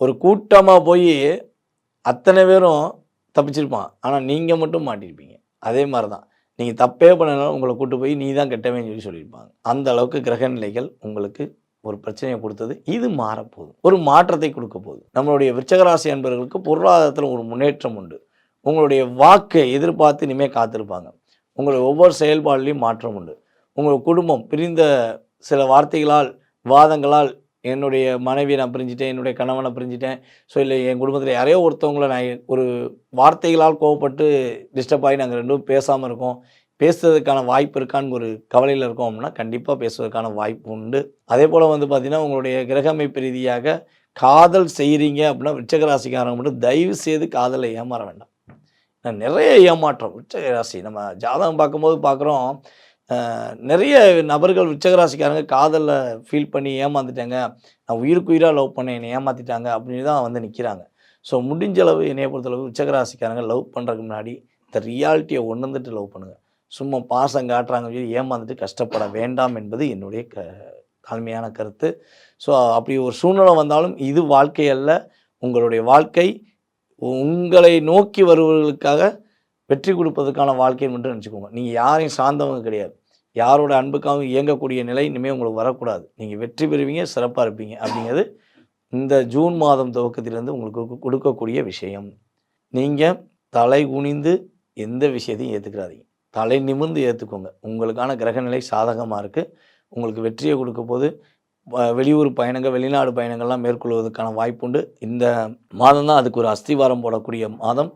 ஒரு கூட்டமாக போய் அத்தனை பேரும் தப்பிச்சிருப்பான், ஆனால் நீங்கள் மட்டும் மாட்டியிருப்பீங்க. அதே மாதிரி தான் நீங்கள் தப்பே பண்ணனாலும் உங்களை கூட்டு போய் நீ தான் கெட்டவன்னு சொல்லியிருப்பாங்க. அந்த அளவுக்கு கிரக நிலைகள் உங்களுக்கு ஒரு பிரச்சனையை கொடுத்தது. இது மாறப்போகுது, ஒரு மாற்றத்தை கொடுக்க போகுது. நம்மளுடைய விருச்சிகராசி அன்பர்களுக்கு பொருளாதாரத்தில் ஒரு முன்னேற்றம் உண்டு. உங்களுடைய வாக்கை எதிர்பார்த்து இனிமேல் காத்திருப்பாங்க. உங்களுடைய ஒவ்வொரு செயல்பாடுலையும் மாற்றம் உண்டு. உங்கள் குடும்பம் பிரிந்த சில வார்த்தைகளால், வாதங்களால், என்னுடைய மனைவியை நான் பிரிஞ்சுட்டேன், என்னுடைய கணவனை பிரிஞ்சுட்டேன், ஸோ இல்லை என் குடும்பத்தில் யாரையோ ஒருத்தவங்களை நான் ஒரு வார்த்தைகளால் கோவப்பட்டு டிஸ்டர்ப் ஆகி நாங்கள் ரெண்டும் பேசாமல் இருக்கோம், பேசுறதுக்கான வாய்ப்பு இருக்கான்னு ஒரு கவலையில் இருக்கோம் அப்படின்னா கண்டிப்பாக பேசுவதற்கான வாய்ப்பு உண்டு. அதே போல் பார்த்திங்கன்னா உங்களுடைய கிரகமைப்பு ரீதியாக காதல் செய்கிறீங்க அப்படின்னா விருச்சிகராசிக்காரங்க மட்டும் தயவு செய்து காதலை ஏமாற வேண்டாம். நிறைய ஏமாற்றம் விருச்சிகராசி நம்ம ஜாதகம் பார்க்கும்போது பார்க்குறோம், நிறைய நபர்கள் விருச்சிகராசிக்காரங்க காதலில் ஃபீல் பண்ணி ஏமாந்துட்டாங்க, நான் உயிருக்கு உயிராக லவ் பண்ணேன், என்னை ஏமாற்றிட்டாங்க அப்படின்னு தான் நிற்கிறாங்க. ஸோ முடிஞ்சளவு என்னையை பொறுத்தளவு விருச்சிகராசிக்காரங்க லவ் பண்ணுறதுக்கு முன்னாடி இந்த ரியாலிட்டியை உணர்ந்துட்டு லவ் பண்ணுங்கள். சும்மா பாசம் காட்டுறாங்கன்னு சொல்லி ஏமாந்துட்டு கஷ்டப்பட வேண்டாம் என்பது என்னுடைய தாழ்மையான கருத்து. ஸோ அப்படி ஒரு சூழ்நிலை வந்தாலும் இது வாழ்க்கை அல்ல. உங்களுடைய வாழ்க்கை உங்களை நோக்கி வருவர்களுக்காக வெற்றி கொடுப்பதற்கான வாழ்க்கைன்னு மட்டும் நினச்சிக்கோங்க. நீங்கள் யாரையும் சார்ந்தவங்க கிடையாது. யாரோட அன்புக்காகவும் இயங்கக்கூடிய நிலை இனிமேல் உங்களுக்கு வரக்கூடாது. நீங்கள் வெற்றி பெறுவீங்க, சிறப்பாக இருப்பீங்க அப்படிங்கிறது இந்த ஜூன் மாதம் துவக்கத்திலேருந்து உங்களுக்கு கொடுக்கக்கூடிய விஷயம். நீங்கள் தலை குனிந்து எந்த விஷயத்தையும் ஏற்றுக்கிறாதீங்க, தலை நிமிர்ந்து ஏற்றுக்கோங்க. உங்களுக்கான கிரகநிலை சாதகமாக இருக்குது, உங்களுக்கு வெற்றியை கொடுக்க போது. வெளியூர் பயணங்கள், வெளிநாடு பயணங்கள்லாம் மேற்கொள்வதற்கான வாய்ப்புண்டு. இந்த மாதம் தான் அதுக்கு ஒரு அஸ்திவாரம் போடக்கூடிய மாதம்.